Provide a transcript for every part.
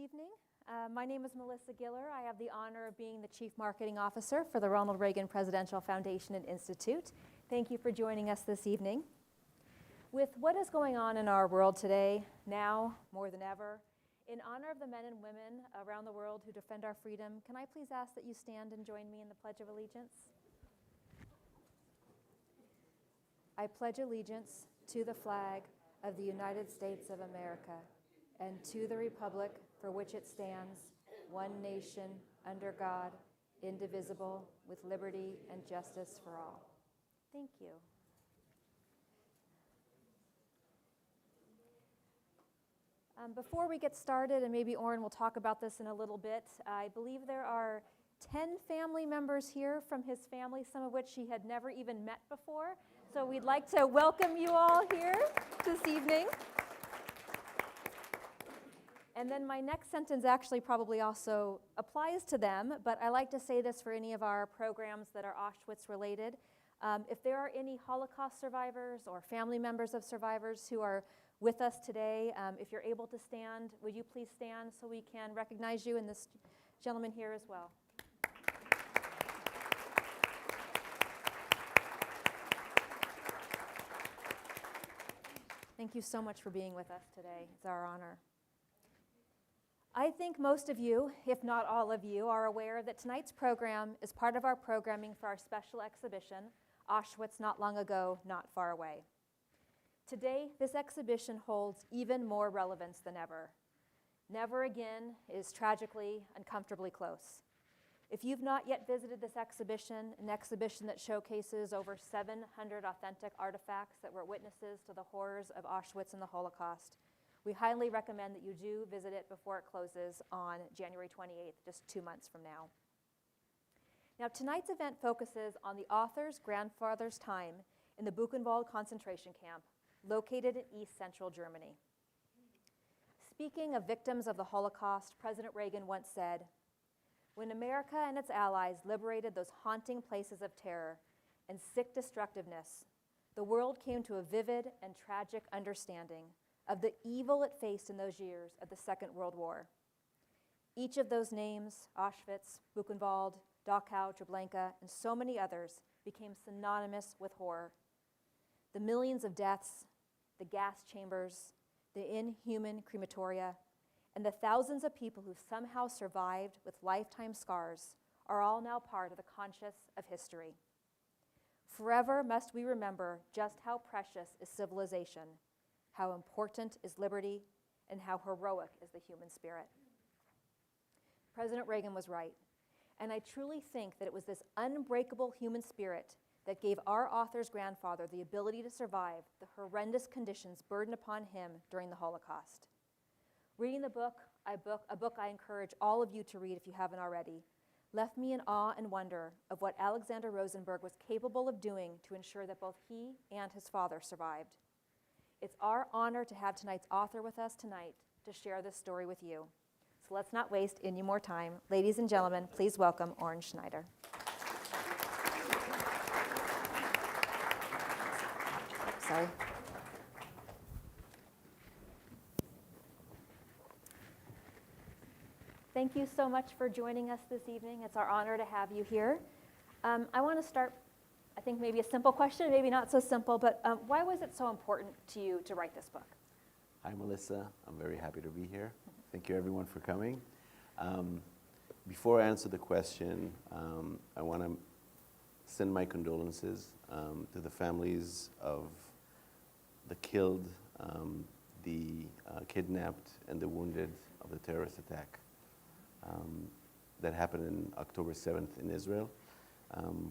evening. My name is Melissa Giller. I have the honor of being the Chief Marketing Officer for the Ronald Reagan Presidential Foundation and Institute. Thank you for joining us this evening. With what is going on in our world today, now more than ever, in honor of the men and women around the world who defend our freedom, can I please ask that you stand and join me in the Pledge of Allegiance? I pledge allegiance to the flag of the United States of America and to the republic for which it stands, one nation, under God, indivisible, with liberty and justice for all. Thank you. Before we get started, and maybe Oren will talk about this in a little bit, I believe there are 10 family members here from his family, some of which he had never even met before. So we'd like to welcome you all here this evening. And then my next sentence actually probably also applies to them, but I like to say this for any of our programs that are Auschwitz related. If there are any Holocaust survivors or family members of survivors who are with us today, if you're able to stand, would you please stand so we can recognize you, and this gentleman here as well. Thank you so much for being with us today. It's our honor. I think most of you, if not all of you, are aware that tonight's program is part of our programming for our special exhibition, Auschwitz Not Long Ago, Not Far Away. Today, this exhibition holds even more relevance than ever. Never again is tragically uncomfortably close. If you've not yet visited this exhibition, an exhibition that showcases over 700 authentic artifacts that were witnesses to the horrors of Auschwitz and the Holocaust, we highly recommend that you do visit it before it closes on January 28th, just 2 months from now. Now, tonight's event focuses on the author's grandfather's time in the Buchenwald concentration camp, located in East Central Germany. Speaking of victims of the Holocaust, President Reagan once said, "When America and its allies liberated those haunting places of terror and sick destructiveness, the world came to a vivid and tragic understanding of the evil it faced in those years of the Second World War." Each of those names, Auschwitz, Buchenwald, Dachau, Treblinka, and so many others, became synonymous with horror. The millions of deaths, the gas chambers, the inhuman crematoria, and the thousands of people who somehow survived with lifetime scars are all now part of the conscience of history. Forever must we remember just how precious is civilization, how important is liberty, and how heroic is the human spirit. President Reagan was right, and I truly think that it was this unbreakable human spirit that gave our author's grandfather the ability to survive the horrendous conditions burdened upon him during the Holocaust. Reading the book, a book I encourage all of you to read if you haven't already, left me in awe and wonder of what Alexander Rosenberg was capable of doing to ensure that both he and his father survived. It's our honor to have tonight's author with us tonight to share this story with you. So let's not waste any more time. Ladies and gentlemen, please welcome Oren Schneider. Sorry. Thank you so much for joining us this evening. It's our honor to have you here. I want to start, I think maybe a simple question, maybe not so simple, but why was it so important to you to write this book? Hi, Melissa. I'm very happy to be here. Thank you, everyone, for coming. Before I answer the question, I want to send my condolences to the families of the killed, the kidnapped, and the wounded of the terrorist attack that happened on October 7th in Israel.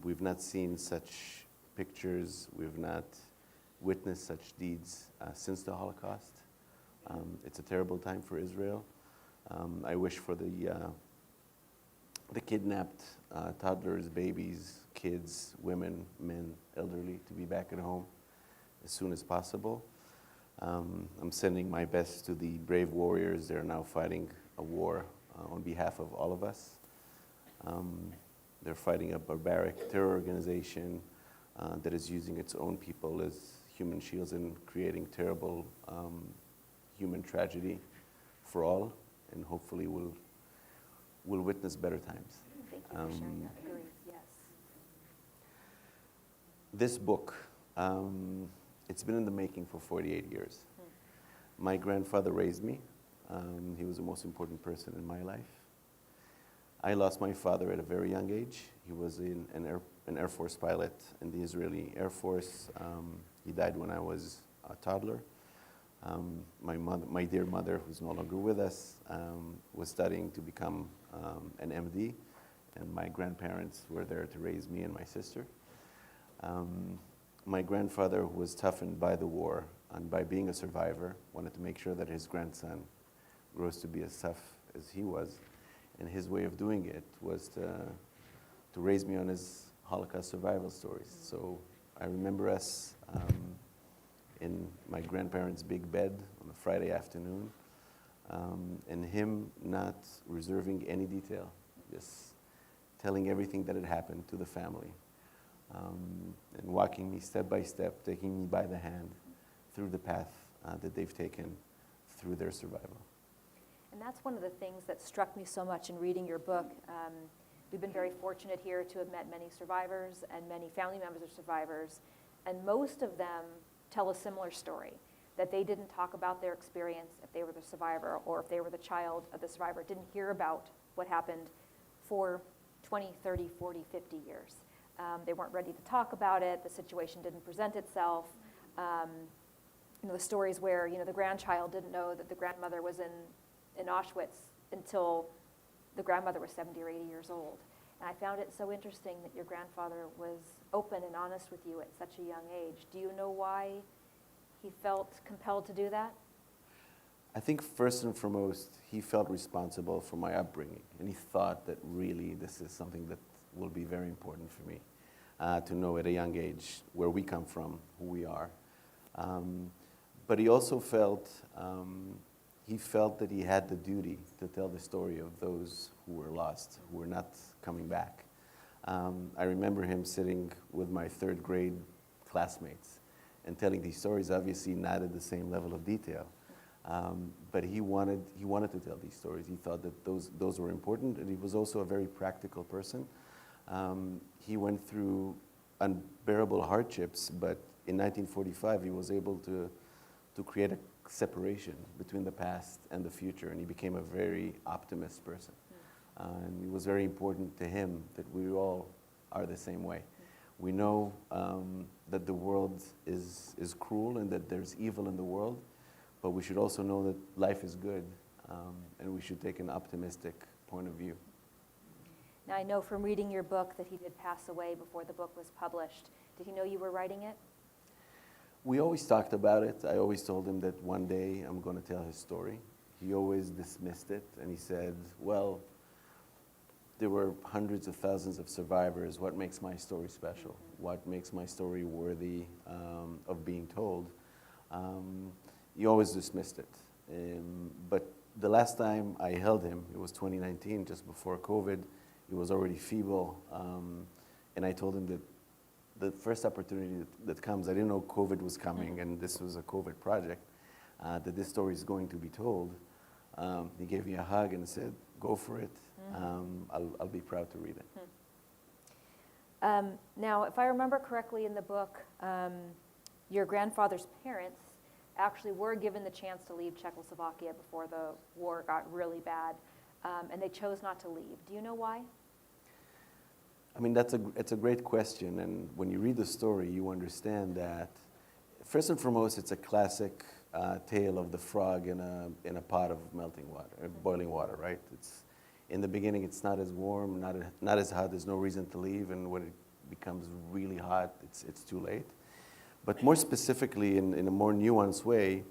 We've not seen such pictures. We've not witnessed such deeds since the Holocaust. It's a terrible time for Israel. I wish for the kidnapped toddlers, babies, kids, women, men, elderly to be back at home as soon as possible. I'm sending my best to the brave warriors. They're now fighting a war on behalf of all of us. They're fighting a barbaric terror organization that is using its own people as human shields and creating terrible human tragedy for all. and hopefully we'll witness better times. Thank you for sharing that. Agreed, yes. This book, it's been in the making for 48 years. My grandfather raised me. He was the most important person in my life. I lost my father at a very young age. He was an Air Force pilot in the Israeli Air Force. He died when I was a toddler. My dear mother, who's no longer with us, was studying to become an MD, and my grandparents were there to raise me and my sister. My grandfather, who was toughened by the war and by being a survivor, wanted to make sure that his grandson grows to be as tough as he was. And his way of doing it was to raise me on his Holocaust survival stories. So I remember us in my grandparents' big bed on a Friday afternoon, and him not reserving any detail, just telling everything that had happened to the family, and walking me step by step, taking me by the hand through the path that they've taken through their survival. And that's one of the things that struck me so much in reading your book. We've been very fortunate here to have met many survivors and many family members of survivors, and most of them tell a similar story, that they didn't talk about their experience if they were the survivor or if they were the child of the survivor, didn't hear about what happened for 20, 30, 40, 50 years. They weren't ready to talk about it, the situation didn't present itself. The stories where the grandchild didn't know that the grandmother was in Auschwitz until the grandmother was 70 or 80 years old. And I found it so interesting that your grandfather was open and honest with you at such a young age. Do you know why he felt compelled to do that? I think first and foremost, he felt responsible for my upbringing, and he thought that really this is something that will be very important for me to know at a young age where we come from, who we are. But he also felt that he had the duty to tell the story of those who were lost, who were not coming back. I remember him sitting with my third grade classmates and telling these stories, obviously not at the same level of detail. But he wanted to tell these stories. He thought that those were important, and he was also a very practical person. He went through unbearable hardships, but in 1945 he was able to create a separation between the past and the future, and he became a very optimist person. And it was very important to him that we all are the same way. We know that the world is cruel and that there's evil in the world, but we should also know that life is good, and we should take an optimistic point of view. Now, I know from reading your book that he did pass away before the book was published. Did he know you were writing it? We always talked about it. I always told him that one day I'm going to tell his story. He always dismissed it, and he said, well, there were hundreds of thousands of survivors. What makes my story special? What makes my story worthy of being told? He always dismissed it. But the last time I held him, it was 2019, just before COVID. He was already feeble, and I told him that the first opportunity that comes, I didn't know COVID was coming, and this was a COVID project, that this story is going to be told. He gave me a hug and said, go for it. I'll be proud to read it. Now, if I remember correctly in the book, your grandfather's parents actually were given the chance to leave Czechoslovakia before the war got really bad, and they chose not to leave. Do you know why? I mean, it's a great question, and when you read the story, you understand that, first and foremost, it's a classic tale of the frog in a pot of melting water, boiling water, right? It's in the beginning, it's not as warm, not as hot. There's no reason to leave, and when it becomes really hot, it's too late. But more specifically, in a more nuanced way,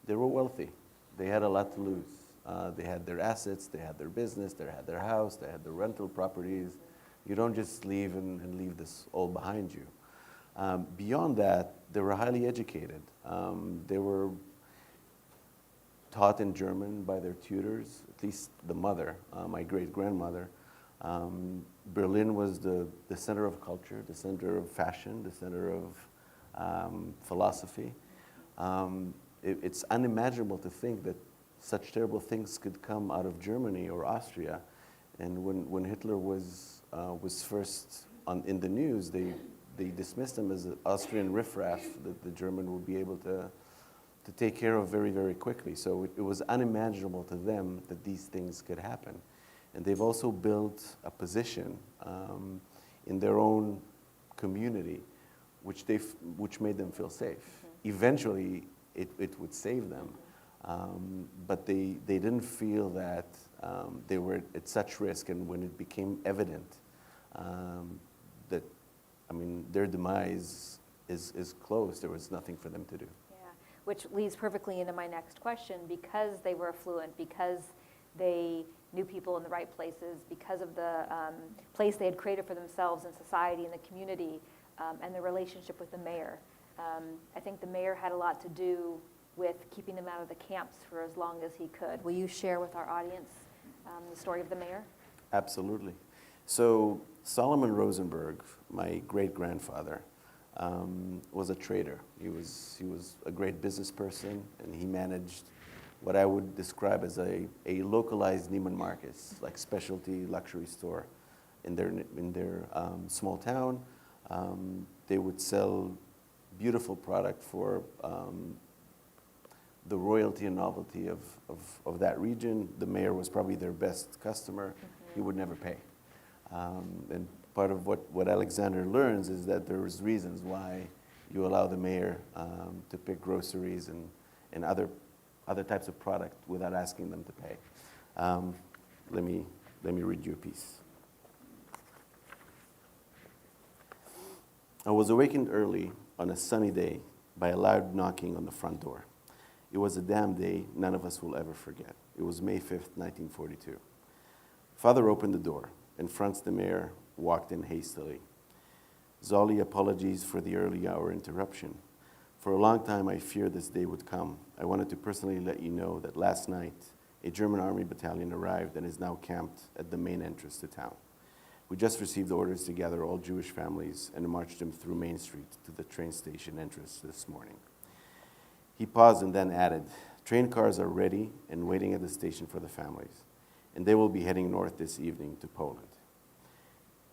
they were wealthy. They had a lot to lose. They had their assets, they had their business, they had their house, they had their rental properties. You don't just leave and leave this all behind you. Beyond that, they were highly educated. They were taught in German by their tutors, at least the mother, my great-grandmother. Berlin was the center of culture, the center of fashion, the center of philosophy. It's unimaginable to think that such terrible things could come out of Germany or Austria. And when Hitler was first in the news, they dismissed him as an Austrian riffraff that the German would be able to take care of very, very quickly. So it was unimaginable to them that these things could happen. And they've also built a position in their own community, which made them feel safe. Mm-hmm. Eventually, it would save them, but they didn't feel that they were at such risk. And when it became evident that, their demise is close, there was nothing for them to do. Yeah, which leads perfectly into my next question. Because they were affluent, because they knew people in the right places, because of the place they had created for themselves in society and the community, and the relationship with the mayor. I think the mayor had a lot to do with keeping them out of the camps for as long as he could. Will you share with our audience the story of the mayor? Absolutely. So Solomon Rosenberg, my great-grandfather, was a trader. He was a great business person, and he managed what I would describe as a localized Neiman Marcus, like specialty luxury store in their small town. They would sell beautiful product for the royalty and novelty of that region. The mayor was probably their best customer. Mm-hmm. He would never pay. And part of what Alexander learns is that there's reasons why you allow the mayor to pick groceries and other types of product without asking them to pay. Let me read you a piece. I was awakened early on a sunny day by a loud knocking on the front door. It was a damn day none of us will ever forget. It was May 5th, 1942. Father opened the door, and Franz the mayor walked in hastily. Zolly, apologies for the early hour interruption. For a long time, I feared this day would come. I wanted to personally let you know that last night, a German army battalion arrived and is now camped at the main entrance to town. We just received orders to gather all Jewish families and march them through Main Street to the train station entrance this morning. He paused and then added, train cars are ready and waiting at the station for the families, and they will be heading north this evening to Poland.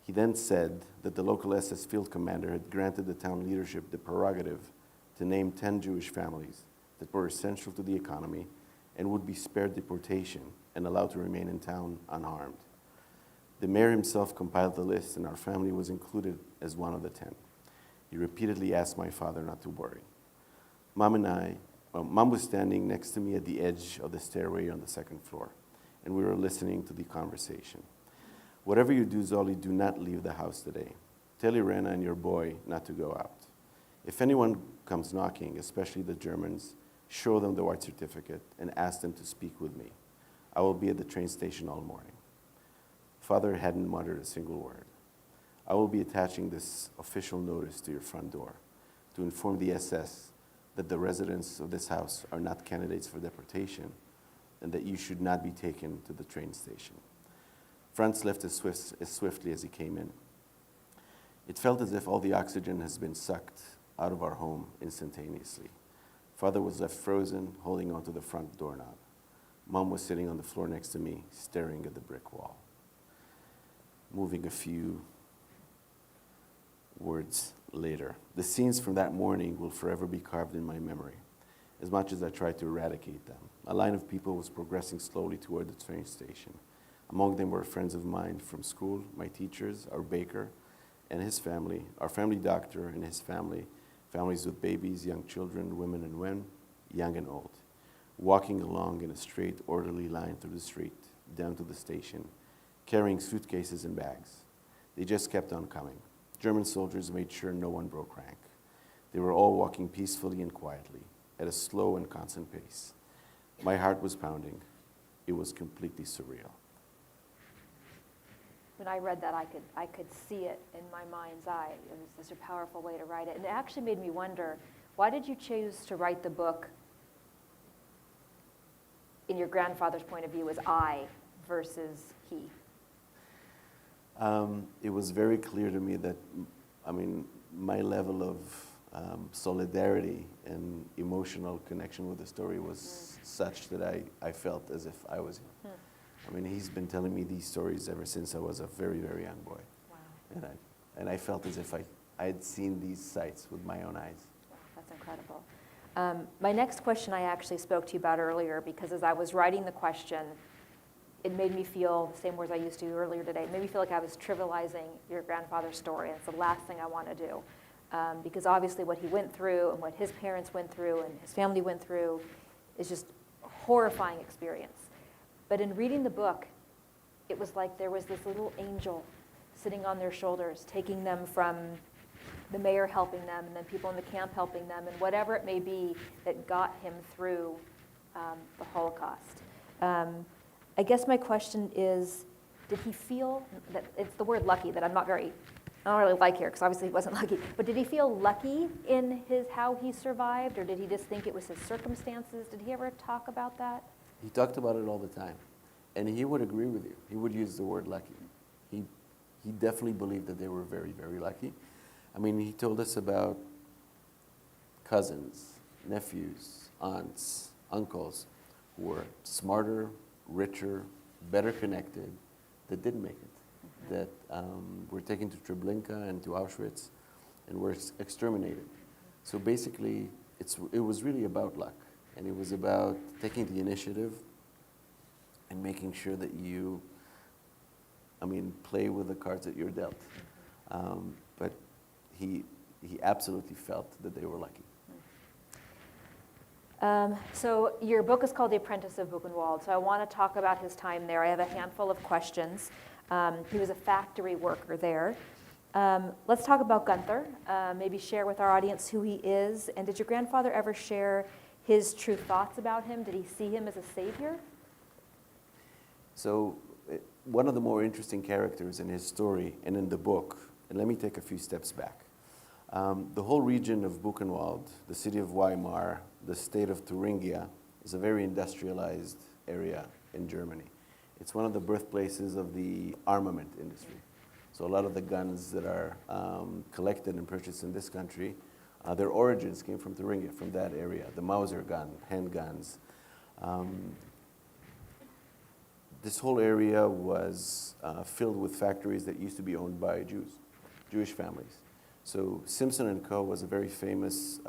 He then said that the local SS field commander had granted the town leadership the prerogative to name 10 Jewish families that were essential to the economy and would be spared deportation and allowed to remain in town unharmed. The mayor himself compiled the list, and our family was included as one of the 10. He repeatedly asked my father not to worry. Mom was standing next to me at the edge of the stairway on the second floor, and we were listening to the conversation. Whatever you do, Zolly, do not leave the house today. Tell Irena and your boy not to go out. If anyone comes knocking, especially the Germans, show them the white certificate and ask them to speak with me. I will be at the train station all morning. Father hadn't muttered a single word. I will be attaching this official notice to your front door to inform the SS that the residents of this house are not candidates for deportation and that you should not be taken to the train station. Franz left as swiftly as he came in. It felt as if all the oxygen has been sucked out of our home instantaneously. Father was left frozen, holding onto the front doorknob. Mom was sitting on the floor next to me, staring at the brick wall. Moving a few words later, the scenes from that morning will forever be carved in my memory, as much as I tried to eradicate them. A line of people was progressing slowly toward the train station. Among them were friends of mine from school, my teachers, our baker and his family, our family doctor and his family, families with babies, young children, women and men, young and old, walking along in a straight, orderly line through the street, down to the station, carrying suitcases and bags. They just kept on coming. German soldiers made sure no one broke rank. They were all walking peacefully and quietly, at a slow and constant pace. My heart was pounding. It was completely surreal. When I read that, I could see it in my mind's eye. It was such a powerful way to write it. And it actually made me wonder, why did you choose to write the book in your grandfather's point of view as I versus he? It was very clear to me that, my level solidarity and emotional connection with the story was such that I felt as if I was him. I mean, he's been telling me these stories ever since I was a very, very young boy. Wow. And I felt as if I had seen these sights with my own eyes. Wow, that's incredible. My next question I actually spoke to you about earlier, because as I was writing the question, it made me feel the same words I used to earlier today. It made me feel like I was trivializing your grandfather's story, and it's the last thing I want to do. Because obviously what he went through and what his parents went through and his family went through is just a horrifying experience. But in reading the book, it was like there was this little angel sitting on their shoulders, taking them from the mayor helping them, and then people in the camp helping them, and whatever it may be that got him through the Holocaust. I guess my question is, did he feel, that it's the word lucky that I don't really like here, because obviously he wasn't lucky, but did he feel lucky in how he survived, or did he just think it was his circumstances? Did he ever talk about that? He talked about it all the time, and he would agree with you. He would use the word lucky. He definitely believed that they were very, very lucky. I mean, he told us about cousins, nephews, aunts, uncles who were smarter, richer, better connected, that didn't make it, that were taken to Treblinka and to Auschwitz and were exterminated. So basically, it was really about luck, and it was about taking the initiative and making sure that you, play with the cards that you're dealt. But he absolutely felt that they were lucky. So your book is called The Apprentice of Buchenwald, so I want to talk about his time there. I have a handful of questions. He was a factory worker there. Let's talk about Gunther. Maybe share with our audience who he is, and did your grandfather ever share his true thoughts about him? Did he see him as a savior? So one of the more interesting characters in his story and in the book, and let me take a few steps back. The whole region of Buchenwald, the city of Weimar, the state of Thuringia, is a very industrialized area in Germany. It's one of the birthplaces of the armament industry. So a lot of the guns that are collected and purchased in this country, their origins came from Thuringia, from that area. The Mauser gun, handguns. This whole area was filled with factories that used to be owned by Jewish families. So Simpson & Co. was a very famous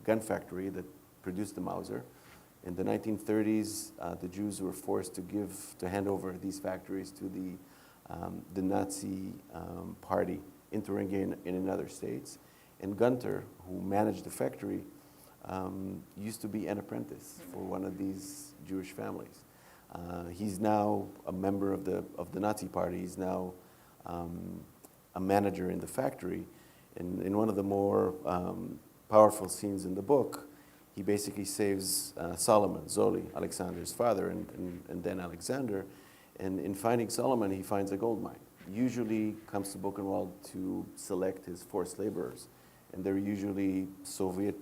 gun factory that produced the Mauser. In the 1930s, the Jews were forced to hand over these factories to the Nazi party in Thuringia and in other states. And Gunther, who managed the factory, used to be an apprentice for one of these Jewish families. He's now a member of the Nazi party. He's now a manager in the factory. In one of the more powerful scenes in the book, he basically saves Solomon, Zoli, Alexander's father, and then Alexander. And in finding Solomon, he finds a gold mine. Usually comes to Buchenwald to select his forced laborers. And they're usually Soviet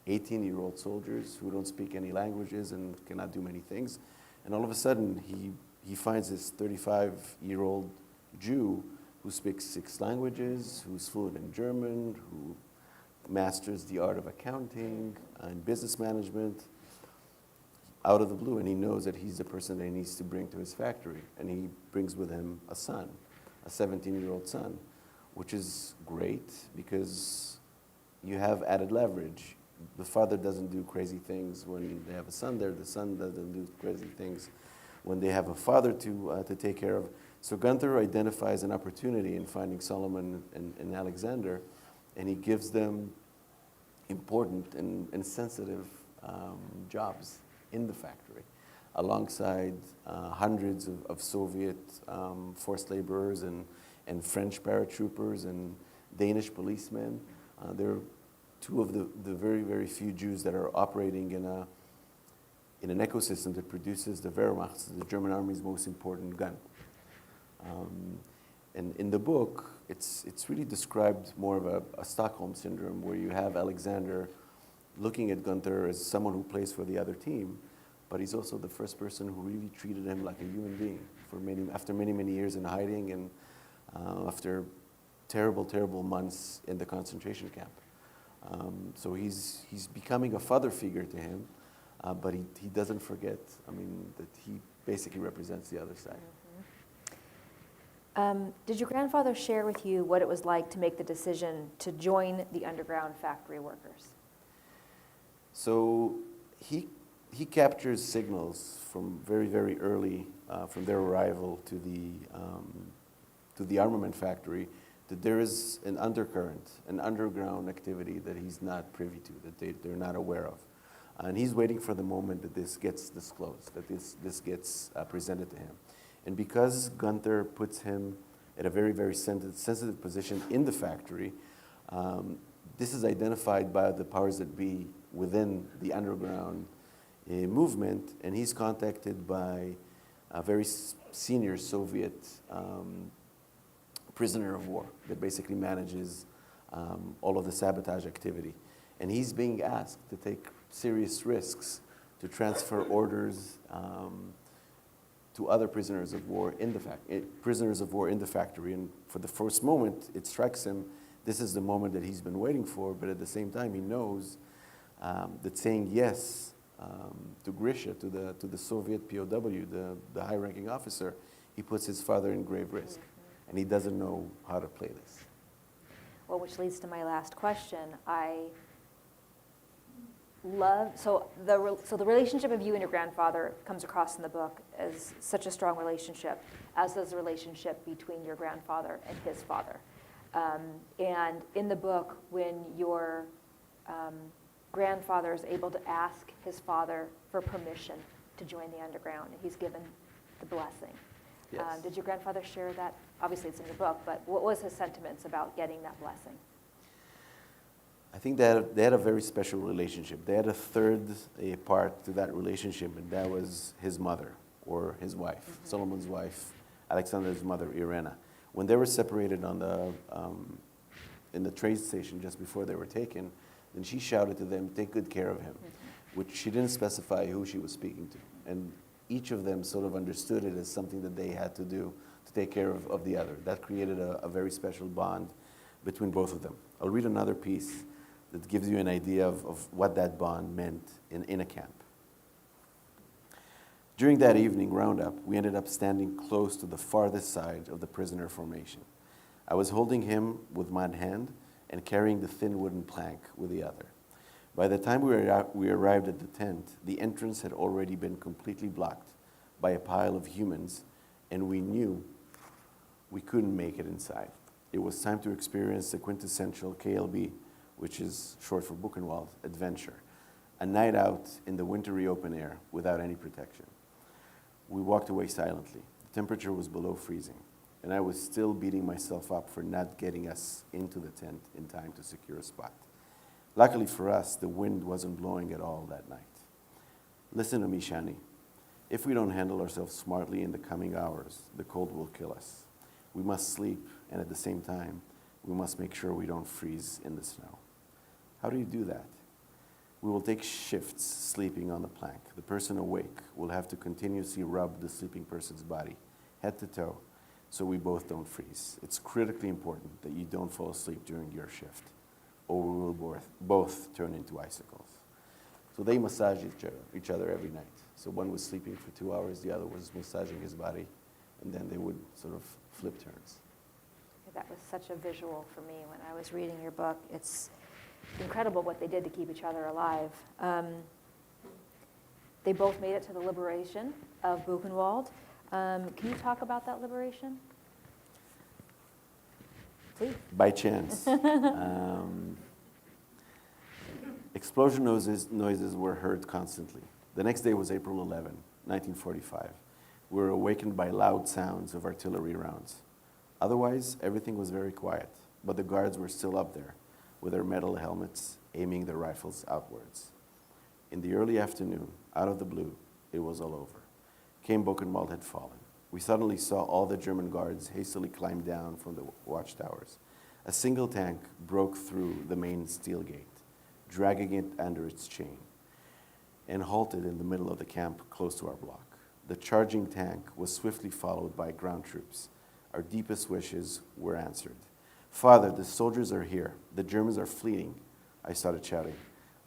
18-year-old soldiers who don't speak any languages and cannot do many things. And all of a sudden, he finds this 35-year-old Jew who speaks 6 languages, who's fluent in German, who masters the art of accounting and business management out of the blue. And he knows that he's the person that he needs to bring to his factory. And he brings with him a son, a 17-year-old son, which is great because you have added leverage. The father doesn't do crazy things when they have a son there. The son doesn't do crazy things when they have a father to take care of. So Gunther identifies an opportunity in finding Solomon and Alexander, and he gives them important and sensitive jobs in the factory, alongside hundreds of Soviet forced laborers and French paratroopers and Danish policemen. They're 2 of the very, very few Jews that are operating in an ecosystem that produces the Wehrmacht, the German army's most important gun. And in the book, it's really described more of a Stockholm syndrome, where you have Alexander looking at Gunther as someone who plays for the other team, but he's also the first person who really treated him like a human being after many, many years in hiding, and after terrible, terrible months in the concentration camp. So he's becoming a father figure to him, but he doesn't forget, that he basically represents the other side. Did your grandfather share with you what it was like to make the decision to join the underground factory workers? So he captures signals from very, very early, from their arrival to the armament factory, that there is an undercurrent, an underground activity that he's not privy to, that they're not aware of. And he's waiting for the moment that this gets disclosed, that this gets presented to him. And because Gunther puts him at a very, very sensitive position in the factory, this is identified by the powers that be within the underground movement, and he's contacted by a very senior Soviet prisoner of war that basically manages all of the sabotage activity. And he's being asked to take serious risks to transfer orders to other prisoners of war in the factory. And for the first moment, it strikes him, this is the moment that he's been waiting for, but at the same time, he knows that saying yes to Grisha, to the Soviet POW, the high-ranking officer, he puts his father in grave risk. Mm-hmm. And he doesn't know how to play this. Well, which leads to my last question. The relationship of you and your grandfather comes across in the book as such a strong relationship, as does the relationship between your grandfather and his father. And in the book, when your grandfather is able to ask his father for permission to join the underground, and he's given the blessing. Yes. Did your grandfather share that? Obviously, it's in your book, but what was his sentiments about getting that blessing? I think they had a very special relationship. They had a third part to that relationship, and that was his mother, or his wife, mm-hmm. Solomon's wife, Alexander's mother, Irena. When they were separated in the trade station just before they were taken, then she shouted to them, "Take good care of him," mm-hmm. which she didn't specify who she was speaking to. And each of them sort of understood it as something that they had to do to take care of the other. That created a very special bond between both of them. I'll read another piece that gives you an idea of what that bond meant in a camp. During that evening roundup, we ended up standing close to the farthest side of the prisoner formation. I was holding him with one hand and carrying the thin wooden plank with the other. By the time we arrived at the tent, the entrance had already been completely blocked by a pile of humans, and we knew we couldn't make it inside. It was time to experience the quintessential KLB, which is short for Buchenwald, adventure. A night out in the wintry open air without any protection. We walked away silently. The temperature was below freezing, and I was still beating myself up for not getting us into the tent in time to secure a spot. Luckily for us, the wind wasn't blowing at all that night. Listen to me, Shani. If we don't handle ourselves smartly in the coming hours, the cold will kill us. We must sleep, and at the same time, we must make sure we don't freeze in the snow. How do you do that? We will take shifts sleeping on the plank. The person awake will have to continuously rub the sleeping person's body, head to toe, so we both don't freeze. It's critically important that you don't fall asleep during your shift, or we will both turn into icicles. So they massage each other every night. So one was sleeping for 2 hours, the other was massaging his body, and then they would sort of flip turns. That was such a visual for me when I was reading your book. It's incredible what they did to keep each other alive. They both made it to the liberation of Buchenwald. Can you talk about that liberation? Please. By chance. Explosion noises were heard constantly. The next day was April 11, 1945. We were awakened by loud sounds of artillery rounds. Otherwise, everything was very quiet, but the guards were still up there with their metal helmets aiming their rifles outwards. In the early afternoon, out of the blue, it was all over. Camp Buchenwald had fallen. We suddenly saw all the German guards hastily climb down from the watchtowers. A single tank broke through the main steel gate, dragging it under its chain, and halted in the middle of the camp close to our block. The charging tank was swiftly followed by ground troops. Our deepest wishes were answered. "Father, the soldiers are here. The Germans are fleeing," I started shouting.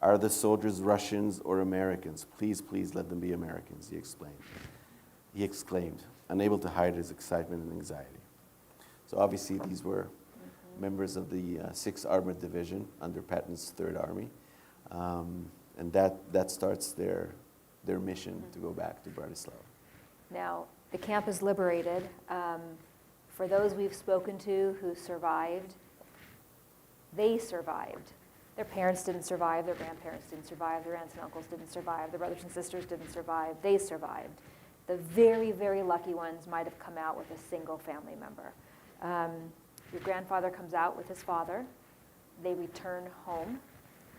"Are the soldiers Russians or Americans? Please, please let them be Americans," he explained. He exclaimed, unable to hide his excitement and anxiety. So obviously these were members of the 6th Armored Division under Patton's 3rd Army. And that starts their mission to go back to Bratislava. Now, the camp is liberated. For those we've spoken to who survived, they survived. Their parents didn't survive, their grandparents didn't survive, their aunts and uncles didn't survive, their brothers and sisters didn't survive, they survived. The very, very lucky ones might have come out with a single family member. Your grandfather comes out with his father. They return home.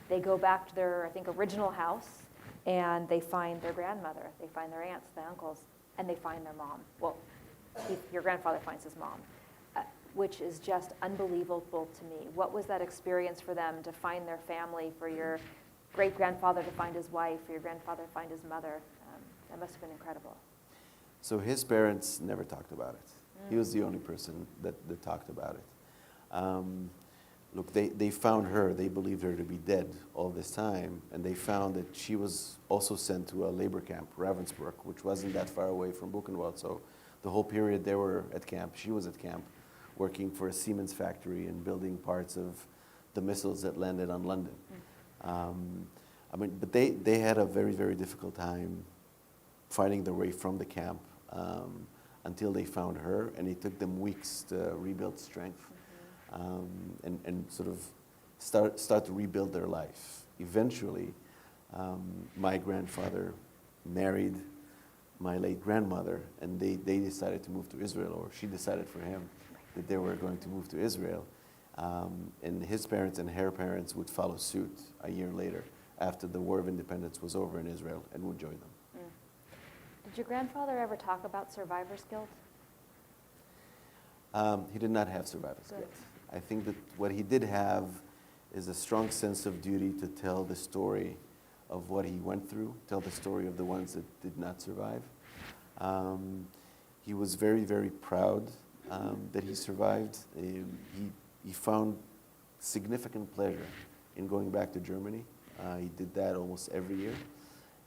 They go back to their, I think, original house, and they find their grandmother. They find their aunts, their uncles, and they find their mom. Well, your grandfather finds his mom, which is just unbelievable to me. What was that experience for them to find their family, for your great-grandfather to find his wife, for your grandfather to find his mother? That must have been incredible. So his parents never talked about it. He was the only person that talked about it. Look, they found her. They believed her to be dead all this time, and they found that she was also sent to a labor camp, Ravensbrück, which wasn't that far away from Buchenwald. So the whole period they were at camp, she was at camp, working for a Siemens factory and building parts of the missiles that landed on London. But they had a very, very difficult time finding their way from the camp until they found her, and it took them weeks to rebuild strength and sort of start to rebuild their life. Eventually, my grandfather married my late grandmother, and they decided to move to Israel, or she decided for him that they were going to move to Israel. And his parents and her parents would follow suit a year later after the War of Independence was over in Israel, and would join them. Did your grandfather ever talk about survivor's guilt? He did not have survivor's guilt. I think that what he did have is a strong sense of duty to tell the story of what he went through, tell the story of the ones that did not survive. He was very, very proud that he survived. He found significant pleasure in going back to Germany. He did that almost every year.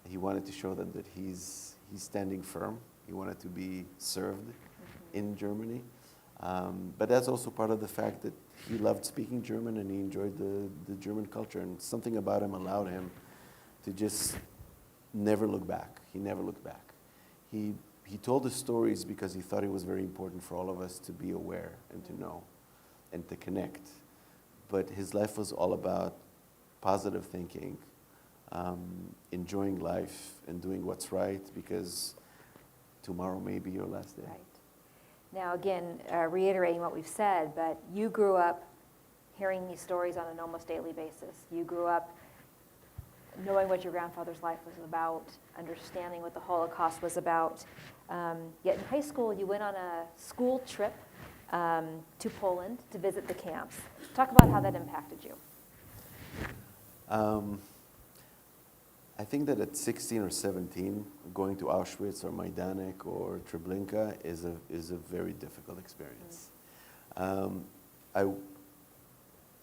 He wanted to show them that he's standing firm. He wanted to be served in Germany. But that's also part of the fact that he loved speaking German, and he enjoyed the German culture. And something about him allowed him to just never look back. He never looked back. He told the stories because he thought it was very important for all of us to be aware and to know and to connect. But his life was all about positive thinking, enjoying life and doing what's right, because tomorrow may be your last day. Right. Now, again, reiterating what we've said, but you grew up hearing these stories on an almost daily basis. You grew up knowing what your grandfather's life was about, understanding what the Holocaust was about. Yet in high school, you went on a school trip to Poland to visit the camps. Talk about how that impacted you. I think that at 16 or 17, going to Auschwitz or Majdanek or Treblinka is a very difficult experience.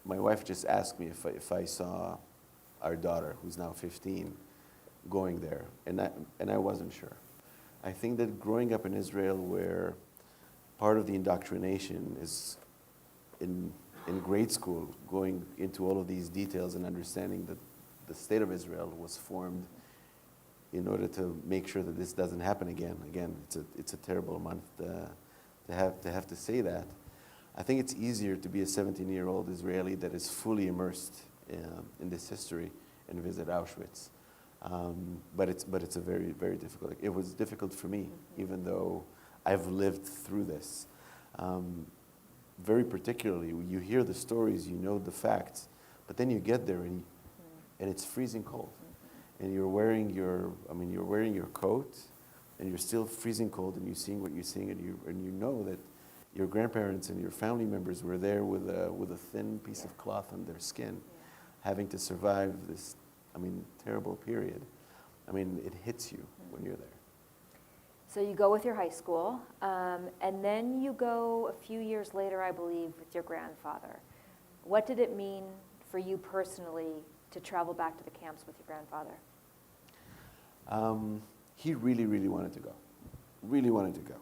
My wife just asked me if I saw our daughter, who's now 15, going there, and I wasn't sure. I think that growing up in Israel, where part of the indoctrination is in grade school, going into all of these details and understanding that the state of Israel was formed in order to make sure that this doesn't happen again. Again, it's a terrible month to have to say that. I think it's easier to be a 17-year-old Israeli that is fully immersed in this history and visit Auschwitz. But it's a very, very difficult. It was difficult for me, even though I've lived through this. Very particularly, you hear the stories, you know the facts, but then you get there and it's freezing cold, and you're wearing your coat, and you're still freezing cold, and you're seeing what you're seeing, and you know that your grandparents and your family members were there with a thin piece of cloth on their skin, having to survive this, terrible period. It hits you when you're there. So you go with your high school, and then you go a few years later, I believe, with your grandfather. What did it mean for you personally to travel back to the camps with your grandfather? He really, really wanted to go. Really wanted to go.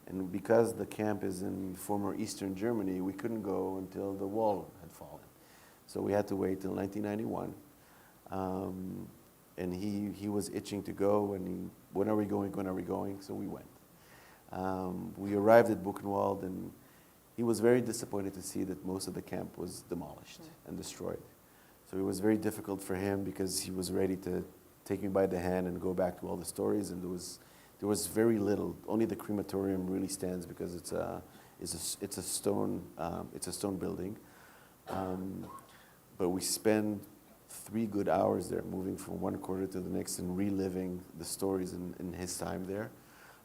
And because the camp is in former Eastern Germany, we couldn't go until the wall had fallen. So we had to wait till 1991. And he was itching to go, and when are we going, when are we going? So we went. We arrived at Buchenwald, and he was very disappointed to see that most of the camp was demolished and destroyed. So it was very difficult for him because he was ready to take me by the hand and go back to all the stories, and there was very little. Only the crematorium really stands because it's a stone building. But we spent 3 good hours there, moving from one quarter to the next and reliving the stories in his time there.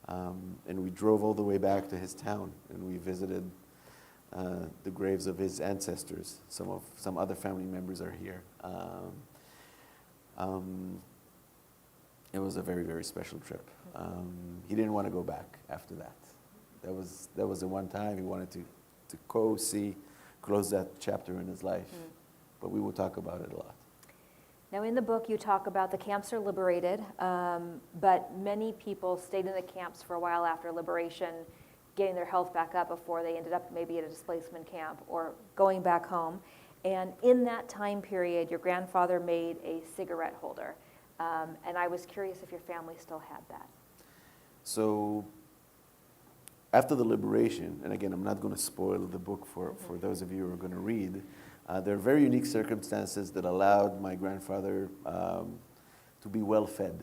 And we drove all the way back to his town, and we visited the graves of his ancestors. Some other family members are here. It was a very, very special trip. He didn't want to go back after that. That was the one time he wanted to close that chapter in his life. But we will talk about it a lot. Now, in the book, you talk about the camps are liberated, but many people stayed in the camps for a while after liberation, getting their health back up before they ended up maybe at a displacement camp or going back home. And in that time period, your grandfather made a cigarette holder. And I was curious if your family still had that. So after the liberation, and again, I'm not going to spoil the book for those of you who are going to read, there are very unique circumstances that allowed my grandfather to be well fed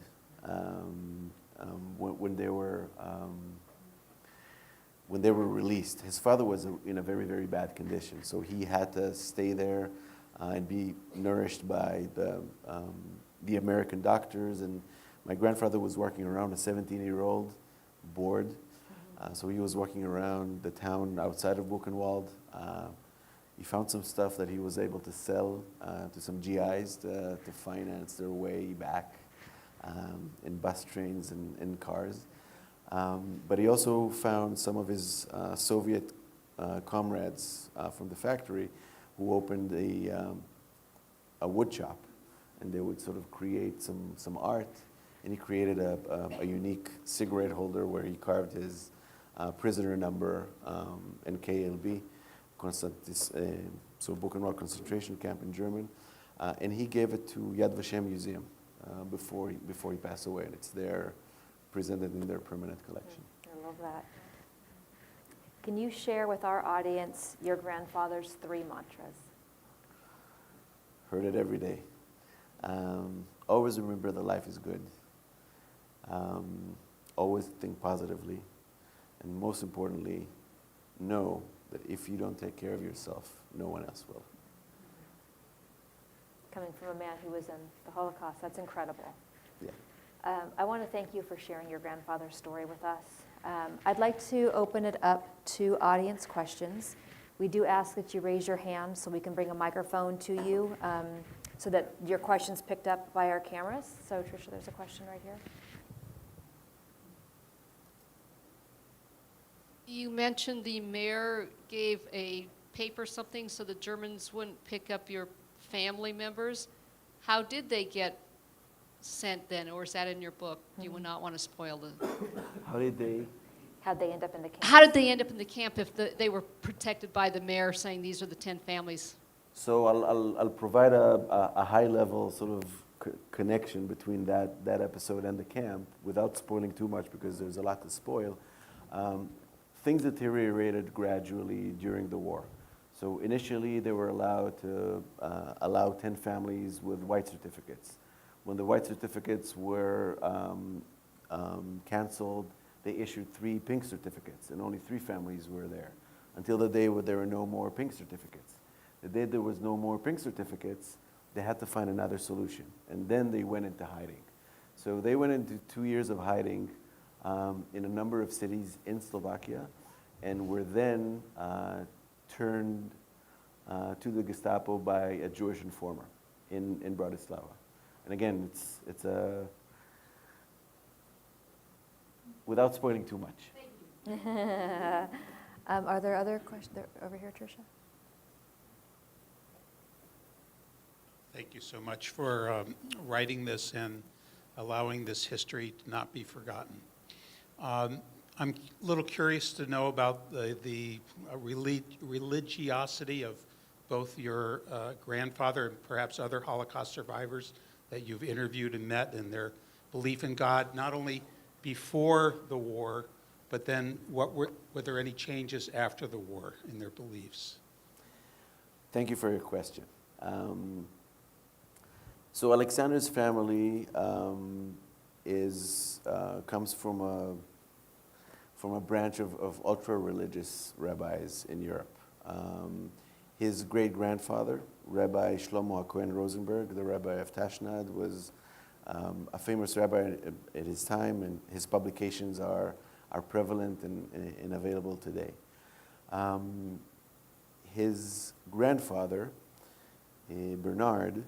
when they were released. His father was in a very, very bad condition, so he had to stay there and be nourished by the American doctors. And my grandfather was working around a 17-year-old bored. So he was walking around the town outside of Buchenwald. He found some stuff that he was able to sell to some GIs to finance their way back in bus trains and cars. But he also found some of his Soviet comrades from the factory who opened a wood shop, and they would sort of create some art. And he created a unique cigarette holder where he carved his prisoner number and KLB, so Buchenwald concentration camp in German, and he gave it to Yad Vashem Museum before he passed away, and it's there, presented in their permanent collection. I love that. Can you share with our audience your grandfather's 3 mantras? Heard it every day. Always remember that life is good. Always think positively. And most importantly, know that if you don't take care of yourself, no one else will. Coming from a man who was in the Holocaust, that's incredible. Yeah. I want to thank you for sharing your grandfather's story with us. I'd like to open it up to audience questions. We do ask that you raise your hand so we can bring a microphone to you so that your question's picked up by our cameras. So, Tricia, there's a question right here. You mentioned the mayor gave a paper something so the Germans wouldn't pick up your family members. How did they get sent then, or is that in your book? You would not want to spoil the... How did they? How'd they end up in the camp? How did they end up in the camp if they were protected by the mayor saying these are the 10 families? So I'll provide a high-level sort of connection between that episode and the camp without spoiling too much because there's a lot to spoil. Things deteriorated gradually during the war. So initially they were allowed to allow 10 families with white certificates. When the white certificates were canceled, they issued 3 pink certificates, and only 3 families were there, until the day where there were no more pink certificates. The day there was no more pink certificates, they had to find another solution, and then they went into hiding. So they went into 2 years of hiding in a number of cities in Slovakia, and were then turned to the Gestapo by a Jewish informer in Bratislava. And again, without spoiling too much. Are there other questions over here, Tricia? Thank you so much for writing this and allowing this history to not be forgotten. I'm a little curious to know about the religiosity of both your grandfather and perhaps other Holocaust survivors that you've interviewed and met, and their belief in God, not only before the war, but then were there any changes after the war in their beliefs? Thank you for your question. So Alexander's family comes from a branch of ultra-religious rabbis in Europe. His great-grandfather, Rabbi Shlomo HaKohen Rosenberg, the rabbi of Tashnad, was a famous rabbi at his time, and his publications are prevalent and available today. His grandfather, Bernard,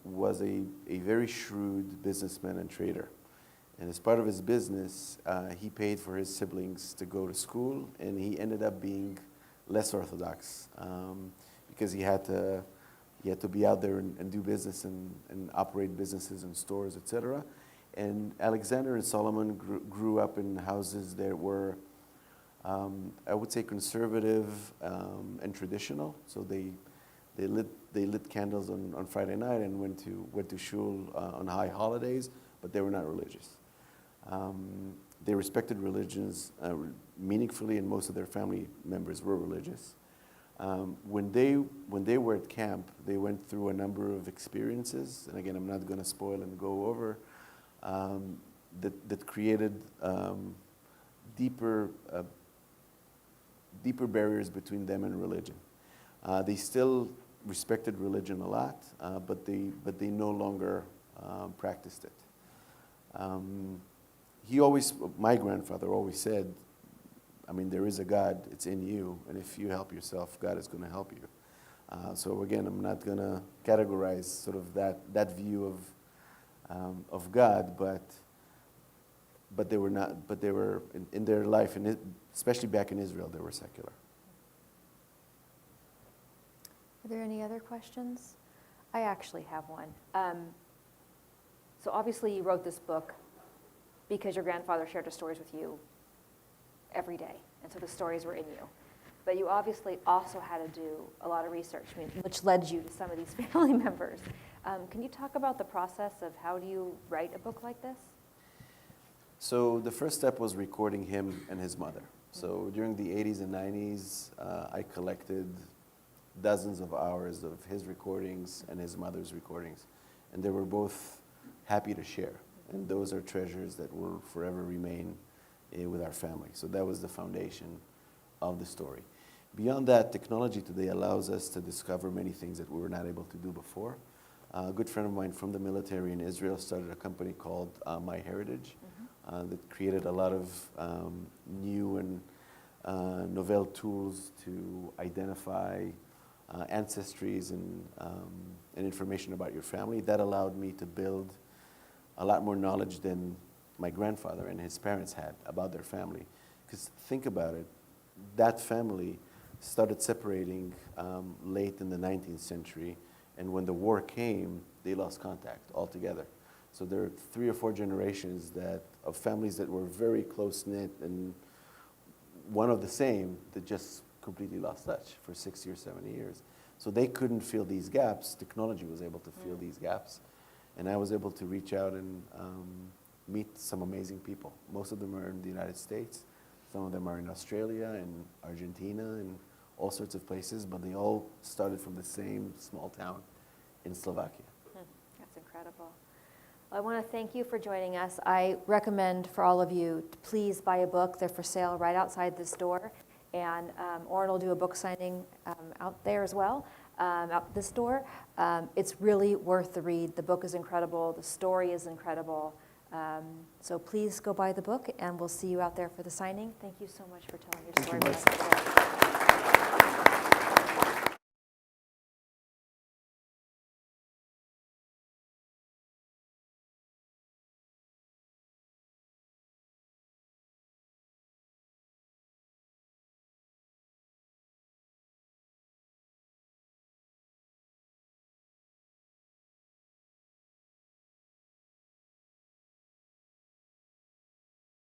was a very shrewd businessman and trader. And as part of his business, he paid for his siblings to go to school, and he ended up being less orthodox because he had to be out there and do business and operate businesses and stores, etc. And Alexander and Solomon grew up in houses that were, I would say, conservative and traditional. So they lit candles on Friday night and went to shul on high holidays, but they were not religious. They respected religions meaningfully, and most of their family members were religious. When they were at camp, they went through a number of experiences, and again, I'm not going to spoil and go over, that created deeper barriers between them and religion. They still respected religion a lot, but they no longer practiced it. My grandfather always said, I mean, there is a God, it's in you, and if you help yourself, God is going to help you. So again, I'm not going to categorize sort of that view of God, but they were in their life, and especially back in Israel, they were secular. Are there any other questions? I actually have one. So obviously you wrote this book because your grandfather shared the stories with you every day, and so the stories were in you. But you obviously also had to do a lot of research, which led you to some of these family members. Can you talk about the process of how do you write a book like this? So the first step was recording him and his mother. So during the 80s and 90s, I collected dozens of hours of his recordings and his mother's recordings. And they were both happy to share. And those are treasures that will forever remain with our family. So that was the foundation of the story. Beyond that, technology today allows us to discover many things that we were not able to do before. A good friend of mine from the military in Israel started a company called MyHeritage that created a lot of new and novel tools to identify ancestries and information about your family. That allowed me to build a lot more knowledge than my grandfather and his parents had about their family. Because think about it, that family started separating late in the 19th century, and when the war came, they lost contact altogether. So there are 3 or 4 generations of families that were very close-knit and one of the same that just completely lost touch for 60 or 70 years. So they couldn't fill these gaps. Technology was able to fill these gaps. And I was able to reach out and meet some amazing people. Most of them are in the United States. Some of them are in Australia and Argentina and all sorts of places, but they all started from the same small town in Slovakia. That's incredible. Well, I want to thank you for joining us. I recommend for all of you to please buy a book. They're for sale right outside this door. And Oren will do a book signing out there as well, out this door. It's really worth the read. The book is incredible. The story is incredible. So please go buy the book, and we'll see you out there for the signing. Thank you so much for telling your story with us today.